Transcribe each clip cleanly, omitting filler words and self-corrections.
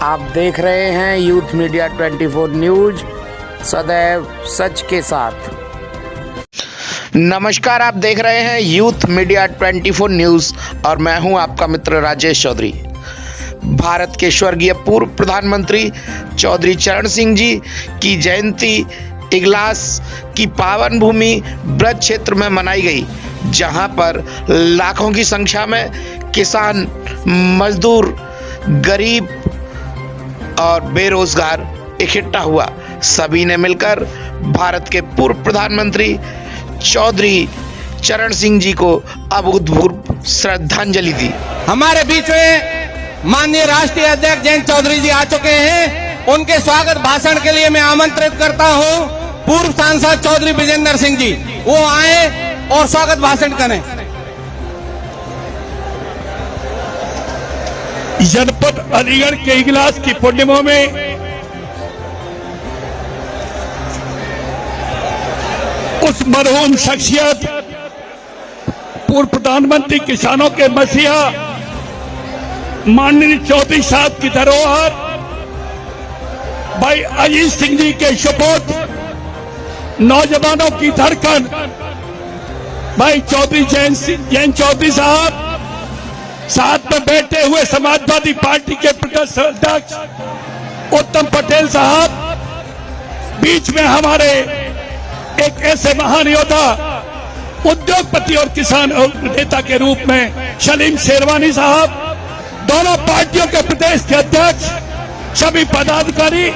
आप देख रहे हैं यूथ मीडिया 24 न्यूज, सदैव सच के साथ। नमस्कार, आप देख रहे हैं यूथ मीडिया 24 न्यूज और मैं हूं आपका मित्र राजेश चौधरी। भारत के स्वर्गीय पूर्व प्रधानमंत्री चौधरी चरण सिंह जी की जयंती इगलास की पावन भूमि ब्रज क्षेत्र में मनाई गई, जहां पर लाखों की संख्या में किसान, मजदूर, गरीब और बेरोजगार इकट्ठा हुआ। सभी ने मिलकर भारत के पूर्व प्रधानमंत्री चौधरी चरण सिंह जी को अभूतपूर्व श्रद्धांजलि दी। हमारे बीच में माननीय राष्ट्रीय अध्यक्ष जयंत चौधरी जी आ चुके हैं। उनके स्वागत भाषण के लिए मैं आमंत्रित करता हूं पूर्व सांसद चौधरी विजेंद्र सिंह जी, वो आए और स्वागत भाषण करें। जनपद अलीगढ़ के इगलास की पूर्णिमा में उस मरहूम शख्सियत पूर्व प्रधानमंत्री किसानों के मसीहा माननीय चौधरी साहब की धरोहर भाई अजीत सिंह जी के शपथ, नौजवानों की धड़कन भाई चौधरी जयंत चौधरी साहब, साथ में बैठे हुए समाजवादी पार्टी के प्रदेश अध्यक्ष उत्तम पटेल साहब, बीच में हमारे एक ऐसे महान योद्धा, उद्योगपति और किसान नेता के रूप में सलीम शेरवानी साहब, दोनों पार्टियों के प्रदेश के अध्यक्ष, सभी पदाधिकारी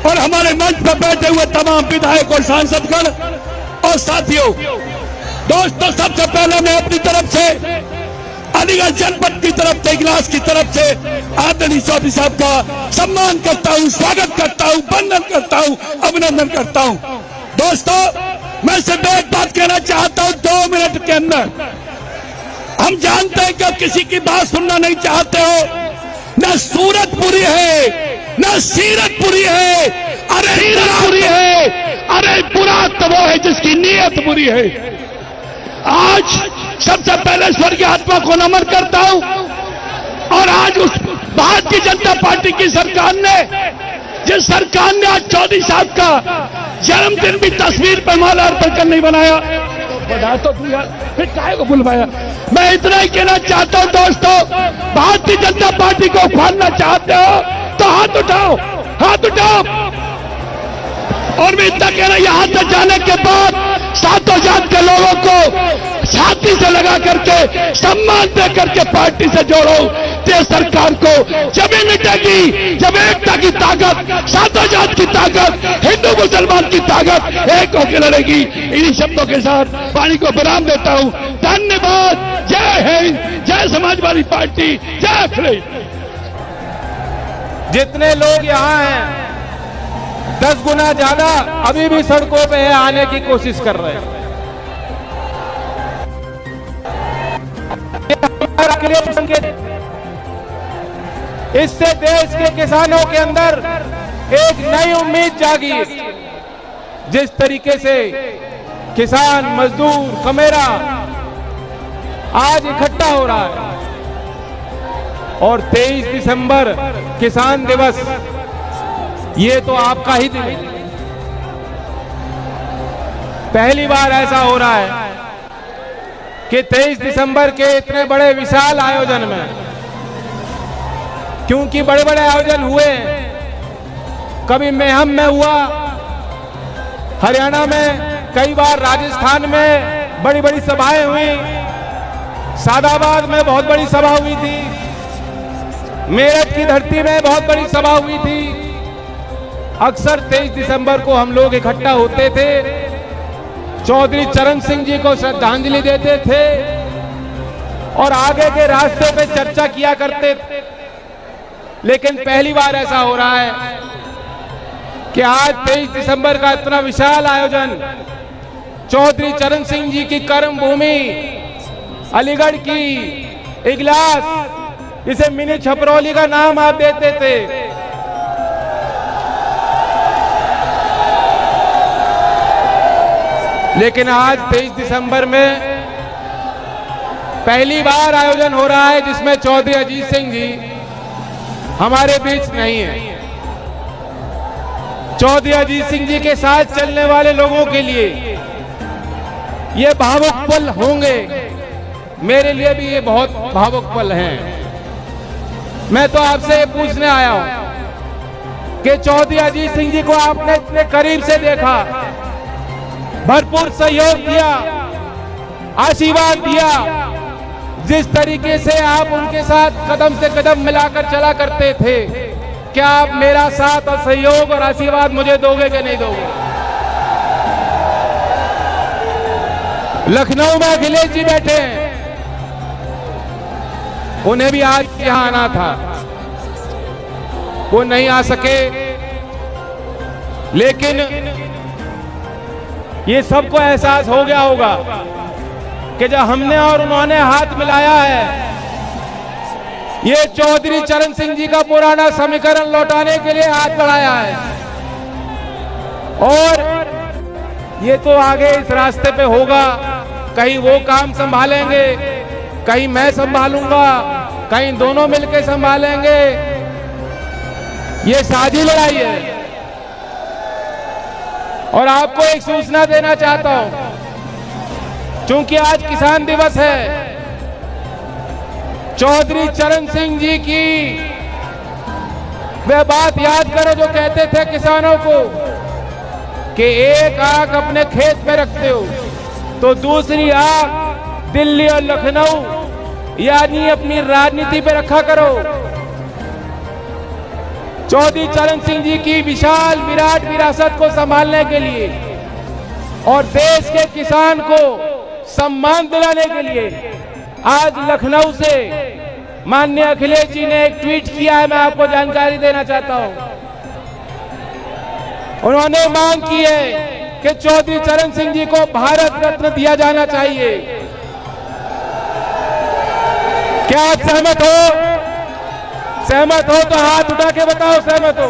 और हमारे मंच पर बैठे हुए तमाम विधायक और सांसदगण और साथियों, दोस्तों, सबसे पहले मैं अपनी तरफ से अलीगढ़ जनपद की तरफ से, इगलास की तरफ से आदरणीय चौधरी साहब का सम्मान करता हूं, स्वागत करता हूं, वंदन करता हूं, अभिनंदन करता हूं। दोस्तों, मैं सिर्फ एक बात कहना चाहता हूं 2 मिनट के अंदर। हम जानते हैं कि आप किसी की बात सुनना नहीं चाहते हो। न सूरत पूरी है, न सीरत पूरी है, अरे सीरत पूरी है, अरे बुरा तो वो है जिसकी नीयत बुरी है। आज सबसे पहले स्वर्गीय आत्मा को नमन करता हूं और आज उस भारतीय जनता पार्टी की सरकार ने, जिस सरकार ने आज चौधरी साहब का जन्मदिन भी तस्वीर पर माला अर्पण कर नहीं बनाया, बता तो तू यार, फिर काहे को बुलवाया। मैं इतना ही कहना चाहता हूं दोस्तों, भारतीय जनता पार्टी को उखाड़ना चाहते हो तो हाथ उठाओ, हाथ उठाओ। और मैं इतना कहना, यहां से जाने के बाद सातों जात के लोगों को छाती से लगा करके, सम्मान दे करके पार्टी से जोड़ो। तेज सरकार को जब मिटेगी जब एकता की ताकत, सातों जात की ताकत, हिंदू मुसलमान की ताकत एक होकर लड़ेगी। इन्हीं शब्दों के साथ वाणी को विराम देता हूं। धन्यवाद। जय हिंद, जय समाजवादी पार्टी, जय अखिलेश। जितने लोग यहाँ हैं 10 गुना ज्यादा अभी भी सड़कों पे आने की कोशिश कर रहे हैं। इससे देश के किसानों के अंदर एक नई उम्मीद जागी। जिस तरीके से किसान, मजदूर, कमेरा आज इकट्ठा हो रहा है और 23 दिसंबर किसान दिवस, ये तो आपका ही दिन है। पहली बार ऐसा हो रहा है कि 23 दिसंबर के इतने बड़े विशाल आयोजन में, क्योंकि बड़े बड़े आयोजन हुए, कभी मेहम में हुआ, हरियाणा में कई बार, राजस्थान में बड़ी बड़ी सभाएं हुई, सादाबाद में बहुत बड़ी सभा हुई थी, मेरठ की धरती में बहुत बड़ी सभा हुई थी। अक्सर 23 दिसंबर को हम लोग इकट्ठा होते थे, चौधरी चरण सिंह जी को श्रद्धांजलि देते थे और आगे के रास्ते पे चर्चा किया करते थे। लेकिन पहली बार ऐसा हो रहा है कि आज 23 दिसंबर का इतना विशाल आयोजन चौधरी चरण सिंह जी की कर्म भूमि अलीगढ़ की इगलास, जिसे मिनी छपरौली का नाम आप देते थे, लेकिन आज 23 दिसंबर में पहली बार आयोजन हो रहा है जिसमें चौधरी अजीत सिंह जी हमारे बीच नहीं है। चौधरी अजीत सिंह जी के साथ चलने वाले लोगों के लिए ये भावुक पल होंगे, मेरे लिए भी ये बहुत भावुक पल हैं। मैं तो आपसे ये पूछने आया हूं कि चौधरी अजीत सिंह जी को आपने इतने करीब से देखा, भरपूर सहयोग दिया, आशीर्वाद दिया, जिस तरीके से आप उनके साथ कदम से कदम मिलाकर चला करते थे, क्या आप मेरा साथ और सहयोग और आशीर्वाद मुझे दोगे कि नहीं दोगे? लखनऊ में अखिलेश जी बैठे हैं, उन्हें भी आज यहां आना था, वो नहीं आ सके, लेकिन ये सबको एहसास हो गया होगा कि जब हमने और उन्होंने हाथ मिलाया है, ये चौधरी चरण सिंह जी का पुराना समीकरण लौटाने के लिए हाथ बढ़ाया है। और ये तो आगे इस रास्ते पे होगा, कहीं वो काम संभालेंगे, कहीं मैं संभालूंगा, कहीं दोनों मिलकर संभालेंगे। ये साझी लड़ाई है। और आपको एक सूचना देना चाहता हूं, क्योंकि आज किसान दिवस है, चौधरी चरण सिंह जी की वे बात याद करो जो कहते थे किसानों को कि एक आंख अपने खेत में रखते हो तो दूसरी आंख दिल्ली और लखनऊ यानी अपनी राजनीति पे रखा करो। चौधरी चरण सिंह जी की विशाल विराट विरासत को संभालने के लिए और देश के किसान को सम्मान दिलाने के लिए आज लखनऊ से माननीय अखिलेश जी ने एक ट्वीट किया है, मैं आपको जानकारी देना चाहता हूं। उन्होंने मांग की है कि चौधरी चरण सिंह जी को भारत रत्न दिया जाना चाहिए। क्या आप सहमत हो? सहमत हो तो हाथ उठा के बताओ, सहमत हो?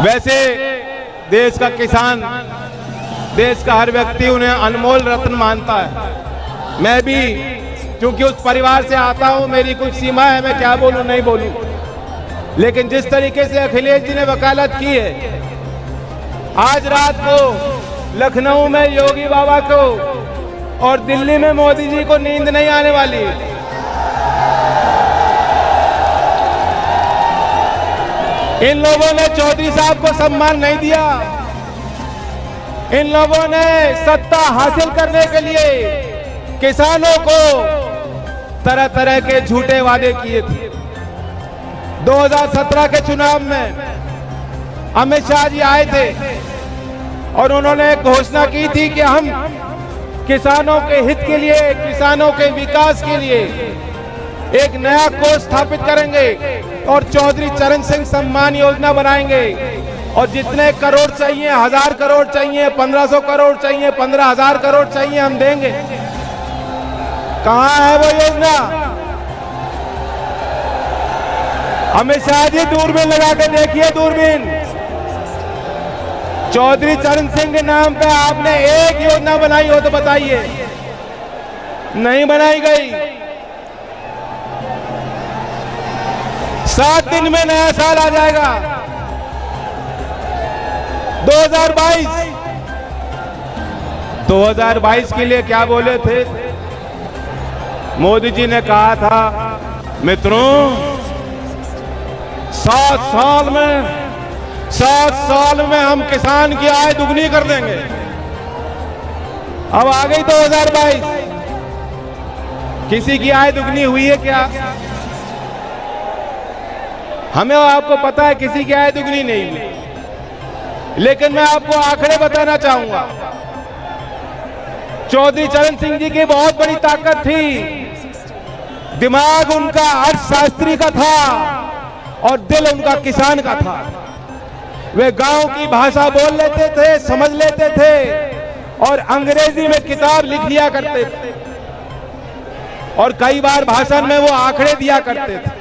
वैसे देश का किसान, देश का हर व्यक्ति उन्हें अनमोल रत्न मानता है। मैं भी क्योंकि उस परिवार से आता हूं, मेरी कुछ सीमा है, मैं क्या बोलूं नहीं बोलूं, लेकिन जिस तरीके से अखिलेश जी ने वकालत की है, आज रात को लखनऊ में योगी बाबा को और दिल्ली में मोदी जी को नींद नहीं आने वाली। इन लोगों ने चौधरी साहब को सम्मान नहीं दिया। इन लोगों ने सत्ता हासिल करने के लिए किसानों को तरह तरह के झूठे वादे किए थे। 2017 के चुनाव में अमित शाह जी आए थे और उन्होंने घोषणा की थी कि हम किसानों के हित के लिए, किसानों के विकास के लिए एक नया कोष स्थापित करेंगे और चौधरी चरण सिंह सम्मान योजना बनाएंगे। और जितने करोड़ चाहिए, 1000 करोड़ चाहिए, 1500 करोड़ चाहिए, 15,000 करोड़ चाहिए, हम देंगे। कहां है वो योजना? अमित शाह जी दूरबीन लगा के देखिए, दूरबीन। चौधरी चरण सिंह के नाम पे आपने एक योजना बनाई हो तो बताइए। नहीं बनाई गई। 7 दिन में नया साल आ जाएगा, 2022 के लिए क्या बोले थे? मोदी जी ने कहा था, मित्रों 7 साल में हम किसान की आय दुगनी कर देंगे। अब आ गई 2022, किसी की आय दुगनी हुई है क्या? हमें आपको पता है किसी की आय दुगनी नहीं हुई, लेकिन मैं आपको आंकड़े बताना चाहूंगा। चौधरी चरण सिंह जी की बहुत बड़ी ताकत थी, दिमाग उनका अर्थशास्त्री का था और दिल उनका किसान का था। वे गांव की भाषा बोल लेते थे, समझ लेते थे और अंग्रेजी में किताब लिख लिया करते थे और कई बार भाषण में वो आंकड़े दिया करते थे।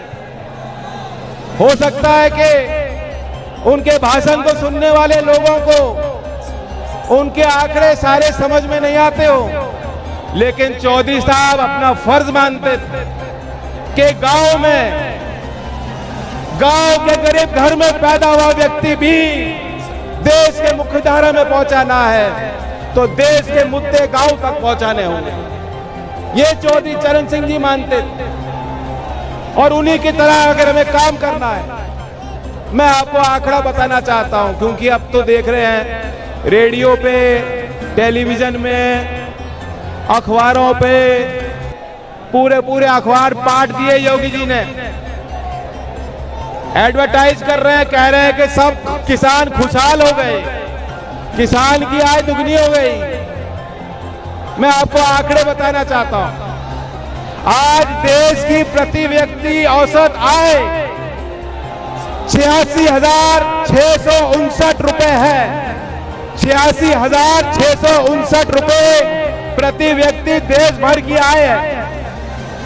हो सकता है कि उनके भाषण को सुनने वाले लोगों को उनके आंकड़े सारे समझ में नहीं आते हो, लेकिन चौधरी साहब अपना फर्ज मानते थे कि गांव के गरीब घर में पैदा हुआ व्यक्ति भी देश के मुख्यधारा में पहुंचाना है तो देश के मुद्दे गांव तक पहुंचाने होंगे। ये चौधरी चरण सिंह जी मानते थे और उन्हीं की तरह अगर हमें काम करना है, मैं आपको आंकड़ा बताना चाहता हूं, क्योंकि अब तो देख रहे हैं रेडियो पे, टेलीविजन में, अखबारों पे पूरे अखबार पाट दिए योगी जी ने, एडवर्टाइज कर रहे हैं, कह रहे हैं कि सब किसान खुशहाल हो गए, किसान की आय दुगनी हो गई। मैं आपको आंकड़े बताना चाहता हूं, आज देश की प्रति व्यक्ति औसत आय 86,659 रुपए है। 86,659 रुपए प्रति व्यक्ति देश भर की आय है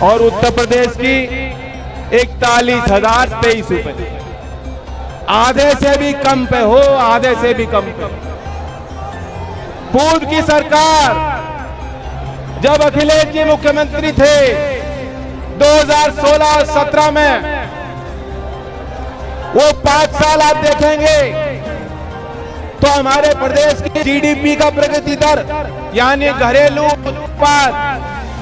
और उत्तर प्रदेश की 41,023 रुपए, आधे से भी कम पे हो, आधे से भी कम पे। पूर्व की सरकार जब अखिलेश जी मुख्यमंत्री थे 2016 और 17 में, वो 5 साल आप देखेंगे तो हमारे प्रदेश की जीडीपी का प्रगति दर यानी घरेलू उत्पाद,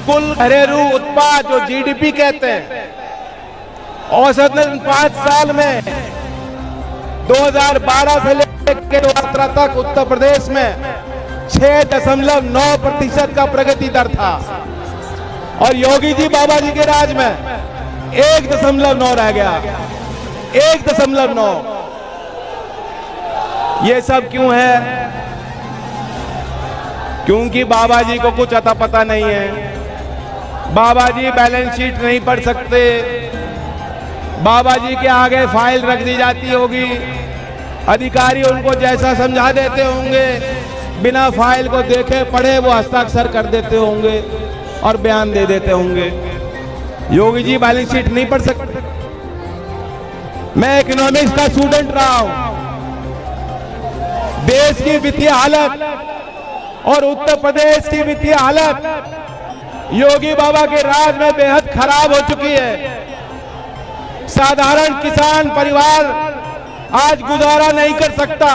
कुल घरेलू उत्पाद जो जीडीपी कहते हैं, औसतन 5 साल में 2012 से लेकर 2017 तक उत्तर प्रदेश में 6.9% का प्रगति दर था और योगी जी बाबा जी के राज में 1.9 रह गया, 1.9। ये सब क्यों है? क्योंकि बाबा जी को कुछ अता पता नहीं है। बाबा जी बैलेंस शीट नहीं पढ़ सकते, बाबा जी के आगे फाइल रख दी जाती होगी, अधिकारी उनको जैसा समझा देते होंगे, बिना फाइल को देखे पढ़े वो हस्ताक्षर कर देते होंगे और बयान दे देते होंगे। योगी जी बैलेंस शीट नहीं पढ़ सकते। मैं इकोनॉमिक्स का स्टूडेंट रहा हूं। देश की वित्तीय हालत और उत्तर प्रदेश की वित्तीय हालत योगी बाबा के राज में बेहद खराब हो चुकी है। साधारण किसान परिवार आज गुजारा नहीं कर सकता।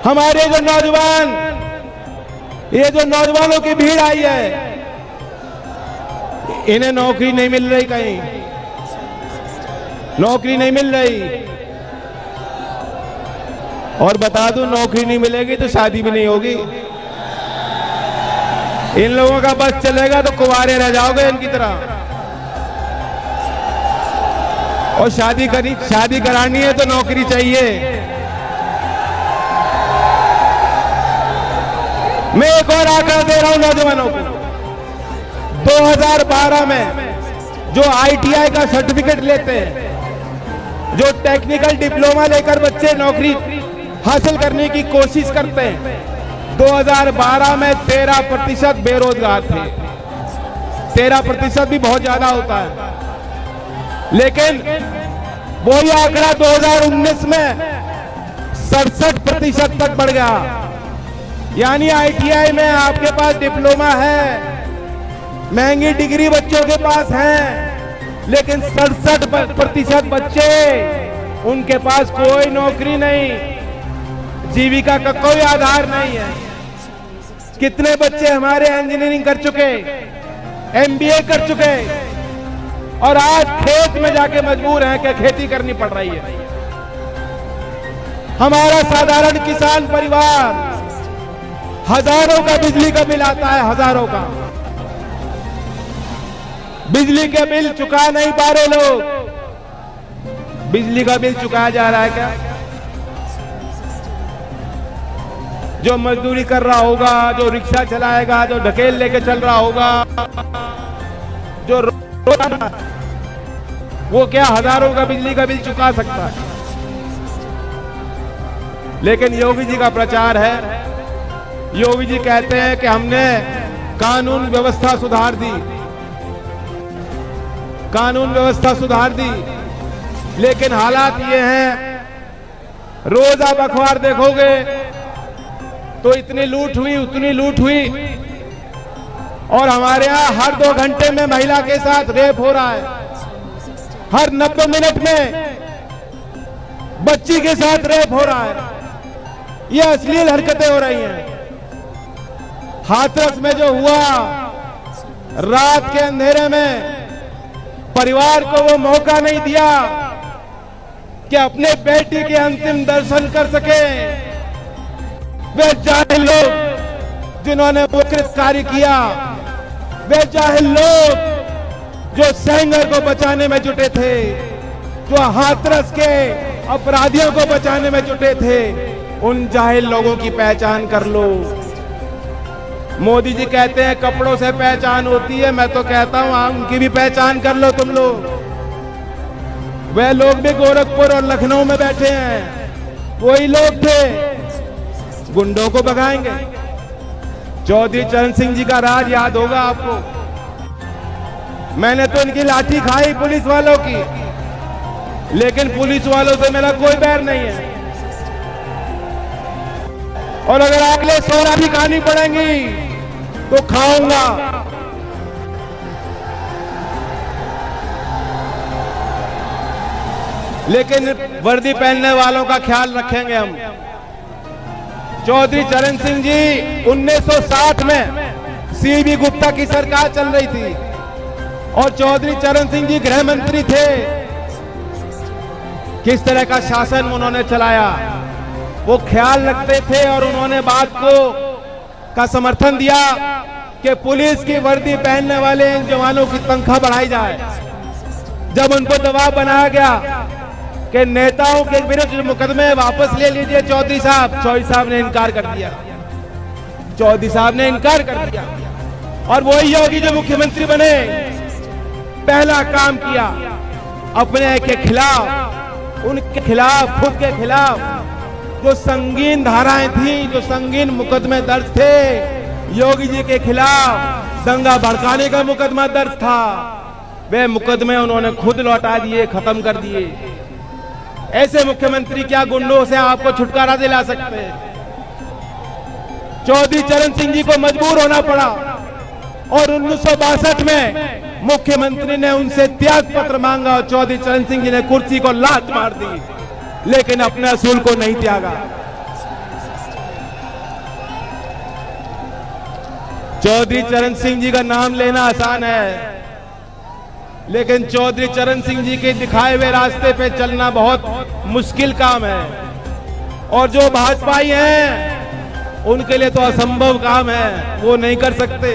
हमारे जो नौजवान, ये जो नौजवानों की भीड़ आई है, इन्हें नौकरी नहीं मिल रही, कहीं नौकरी नहीं मिल रही। और बता दूं, नौकरी नहीं मिलेगी तो शादी भी नहीं होगी। इन लोगों का बस चलेगा तो कुंवारे रह जाओगे इनकी तरह। और शादी करानी है तो नौकरी चाहिए। मैं एक और आंकड़ा दे रहा हूं नौजवानों को। 2012 में जो आईटीआई का सर्टिफिकेट लेते हैं, जो टेक्निकल डिप्लोमा लेकर बच्चे नौकरी हासिल करने की कोशिश करते हैं, 2012 में 13% बेरोजगार थे। 13% भी बहुत ज्यादा होता है, लेकिन वही आंकड़ा 2019 में 67% तक बढ़ गया। यानी आईटीआई में आपके पास डिप्लोमा है, महंगी डिग्री बच्चों के पास है, लेकिन 67% बच्चे, उनके पास कोई नौकरी नहीं, जीविका का कोई आधार नहीं है। कितने बच्चे हमारे इंजीनियरिंग कर चुके, एमबीए कर चुके और आज खेत में जाके मजबूर हैं कि खेती करनी पड़ रही है। हमारा साधारण किसान परिवार हजारों का बिजली का बिल आता है, हजारों का बिजली के बिल चुका नहीं पा रहे लोग। बिजली का बिल चुकाया जा रहा है क्या? जो मजदूरी कर रहा होगा, जो रिक्शा चलाएगा, जो ढकेल लेके चल रहा होगा, जो वो क्या हजारों का बिजली का बिल चुका सकता है? लेकिन योगी जी का प्रचार है, योगी जी कहते हैं कि हमने कानून व्यवस्था सुधार दी, कानून व्यवस्था सुधार दी। लेकिन हालात ये हैं, रोज आप अखबार देखोगे तो इतनी लूट हुई, उतनी लूट हुई। और हमारे यहाँ हर 2 घंटे में महिला के साथ रेप हो रहा है, हर 90 मिनट में बच्ची के साथ रेप हो रहा है। ये अश्लील हरकतें हो रही हैं। हाथरस में जो हुआ, रात के अंधेरे में परिवार को वो मौका नहीं दिया कि अपने बेटी के अंतिम दर्शन कर सके। वे जाहिल लोग जिन्होंने वो कृतकार्य किया, वे जाहिल लोग जो सेंगर को बचाने में जुटे थे, जो हाथरस के अपराधियों को बचाने में जुटे थे, उन जाहिल लोगों की पहचान कर लो। मोदी जी कहते हैं कपड़ों से पहचान होती है, मैं तो कहता हूं उनकी भी पहचान कर लो तुम लोग। वे लोग भी गोरखपुर और लखनऊ में बैठे हैं, वही लोग थे, गुंडों को भगाएंगे। चौधरी चरण सिंह जी का राज याद होगा आपको। मैंने तो इनकी लाठी खाई पुलिस वालों की, लेकिन पुलिस वालों से मेरा कोई बैर नहीं है। और अगर अगले 16 भी खानी पड़ेंगी तो खाऊंगा। लेकिन वर्दी पहनने वालों का ख्याल रखेंगे हम। चौधरी चरण सिंह जी 1960 में सीबी गुप्ता की सरकार चल रही थी और चौधरी चरण सिंह जी गृह मंत्री थे। किस तरह का शासन उन्होंने चलाया, वो ख्याल रखते थे और उन्होंने बात का समर्थन दिया कि पुलिस की वर्दी पहनने वाले इन जवानों की तनख्वाह बढ़ाई जाए। जब उनको दबाव बनाया गया कि नेताओं के विरुद्ध मुकदमे वापस ले लीजिए चौधरी साहब ने इनकार कर दिया। चौधरी साहब ने इनकार कर दिया और वही योगी जो मुख्यमंत्री बने, पहला काम किया अपने के खिलाफ, उनके खिलाफ, खुद के खिलाफ जो संगीन धाराएं थी, जो संगीन मुकदमे दर्ज थे, योगी जी के खिलाफ दंगा भड़काने का मुकदमा दर्ज था, वे मुकदमे उन्होंने खुद लौटा दिए, खत्म कर दिए। ऐसे मुख्यमंत्री क्या गुंडों से आपको छुटकारा दिला सकते हैं? चौधरी चरण सिंह जी को मजबूर होना पड़ा और 1962 में मुख्यमंत्री ने उनसे त्याग पत्र मांगा और चौधरी चरण सिंह जी ने कुर्सी को लात मार दी, लेकिन अपने असूल को नहीं त्यागा। चौधरी चरण सिंह जी का नाम लेना आसान है, लेकिन चौधरी चरण सिंह जी के दिखाए हुए रास्ते पे चलना बहुत मुश्किल काम है। और जो भाजपाई हैं उनके लिए तो असंभव काम है, वो नहीं कर सकते।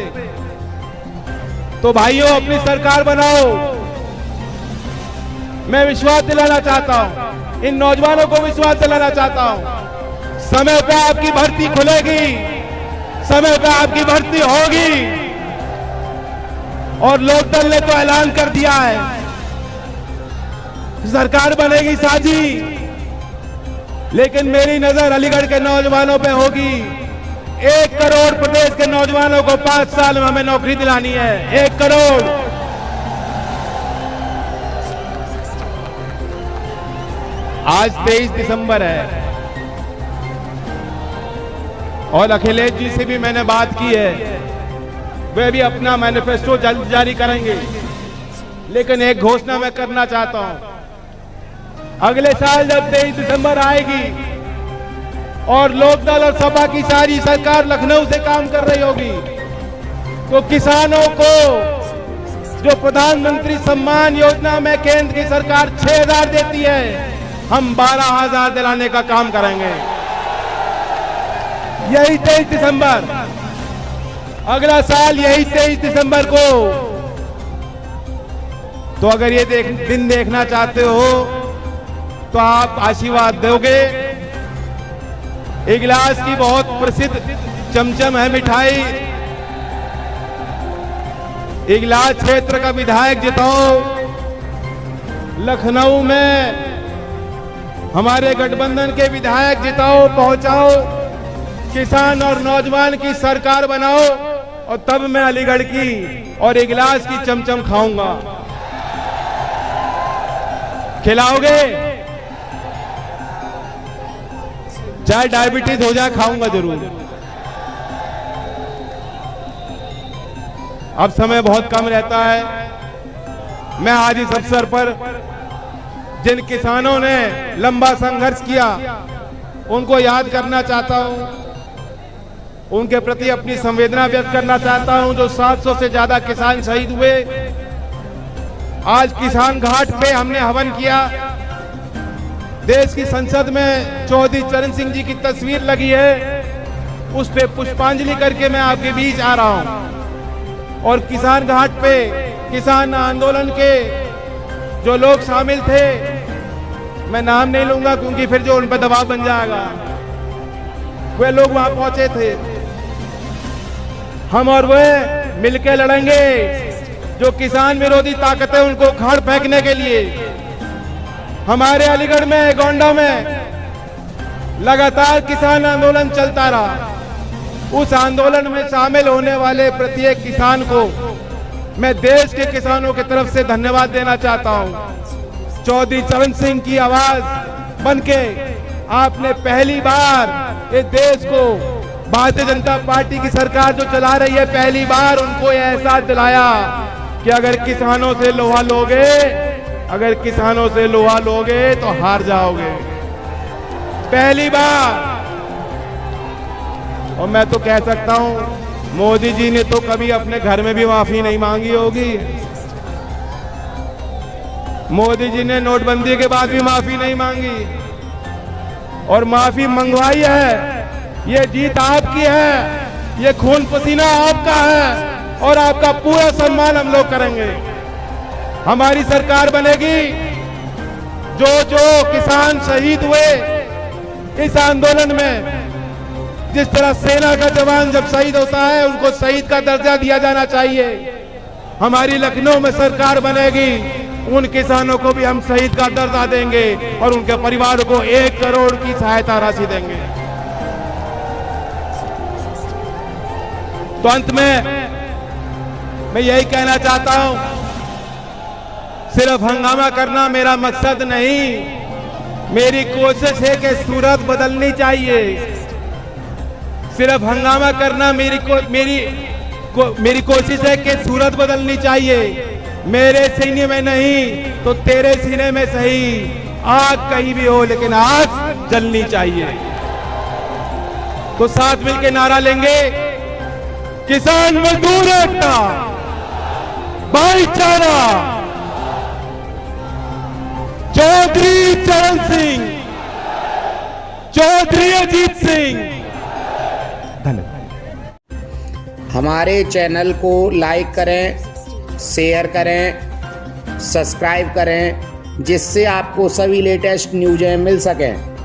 तो भाइयों, अपनी सरकार बनाओ। मैं विश्वास दिलाना चाहता हूं, इन नौजवानों को विश्वास दिलाना चाहता हूं, समय पे आपकी भर्ती खुलेगी, समय पे आपकी भर्ती होगी। और लोकदल ने तो ऐलान कर दिया है, सरकार बनेगी साझी, लेकिन मेरी नजर अलीगढ़ के नौजवानों पे होगी। 1 करोड़ प्रदेश के नौजवानों को 5 साल में हमें नौकरी दिलानी है, 1 करोड़। आज 23 दिसंबर है और अखिलेश जी से भी मैंने बात की है, वे भी अपना मैनिफेस्टो जल्द जारी करेंगे। लेकिन एक घोषणा मैं करना चाहता हूं, अगले साल जब 23 दिसंबर आएगी और लोकदल और सपा की सारी सरकार लखनऊ से काम कर रही होगी, तो किसानों को जो प्रधानमंत्री सम्मान योजना में केंद्र की सरकार 6,000 देती है, हम 12,000 दिलाने का काम करेंगे। यही 23 दिसंबर, अगला साल यही 23 दिसंबर को। तो अगर ये दिन देखना चाहते हो तो आप आशीर्वाद दोगे। इगलास की बहुत प्रसिद्ध चमचम है मिठाई, इगलास क्षेत्र का विधायक जिताओ। लखनऊ में हमारे गठबंधन के विधायक जिताओ, पहुंचाओ, किसान और नौजवान की सरकार बनाओ, और तब मैं अलीगढ़ की और इगलास की चमचम खाऊंगा। खिलाओगे? चाहे डायबिटीज हो जाए, खाऊंगा जरूर। अब समय बहुत कम रहता है। मैं आज इस अवसर पर जिन किसानों ने लंबा संघर्ष किया उनको याद करना चाहता हूं, उनके प्रति अपनी संवेदना व्यक्त करना चाहता हूं। जो 700 से ज्यादा किसान शहीद हुए, आज किसान घाट पे हमने हवन किया। देश की संसद में चौधरी चरण सिंह जी की तस्वीर लगी है, उस पे पुष्पांजलि करके मैं आपके बीच आ रहा हूं। और किसान घाट पे किसान आंदोलन के जो लोग शामिल थे, मैं नाम नहीं लूंगा क्योंकि फिर जो उन पर दबाव बन जाएगा, वे लोग वहां पहुंचे थे। हम और वे मिलकर लड़ेंगे जो किसान विरोधी ताकतें उनको खाड़ फेंकने के लिए। हमारे अलीगढ़ में, गोंडा में लगातार किसान आंदोलन चलता रहा। उस आंदोलन में शामिल होने वाले प्रत्येक किसान को मैं देश के किसानों की तरफ से धन्यवाद देना चाहता हूं। चौधरी चरण सिंह की आवाज बनके आपने पहली बार इस देश को, भारतीय जनता पार्टी की सरकार जो चला रही है, पहली बार उनको यह एहसास दिलाया कि अगर किसानों से लोहा लोगे, अगर किसानों से लोहा लोगे तो हार जाओगे, पहली बार। और मैं तो कह सकता हूं, मोदी जी ने तो कभी अपने घर में भी माफी नहीं मांगी होगी। मोदी जी ने नोटबंदी के बाद भी माफी नहीं मांगी और माफी मंगवाई है। ये जीत आपकी है, ये खून पसीना आपका है और आपका पूरा सम्मान हम लोग करेंगे। हमारी सरकार बनेगी। जो जो किसान शहीद हुए इस आंदोलन में, जिस तरह सेना का जवान जब शहीद होता है उनको शहीद का दर्जा दिया जाना चाहिए, हमारी लखनऊ में सरकार बनेगी, उन किसानों को भी हम शहीद का दर्जा देंगे और उनके परिवार को 1 करोड़ की सहायता राशि देंगे। तो अंत में मैं यही कहना चाहता हूं, सिर्फ हंगामा करना मेरा मकसद नहीं, मेरी कोशिश है कि सूरत बदलनी चाहिए। सिर्फ हंगामा करना मेरी कोशिश है कि सूरत बदलनी चाहिए। मेरे सीने में नहीं तो तेरे सीने में सही, आग कहीं भी हो लेकिन आग जलनी चाहिए। तो साथ मिलकर नारा लेंगे, किसान मजदूर एकता, भाईचारा, चौधरी चरण सिंह, चौधरी अजीत सिंह। धन्यवाद। हमारे चैनल को लाइक करें, शेयर करें, सब्सक्राइब करें, जिससे आपको सभी लेटेस्ट न्यूज़ें मिल सकें।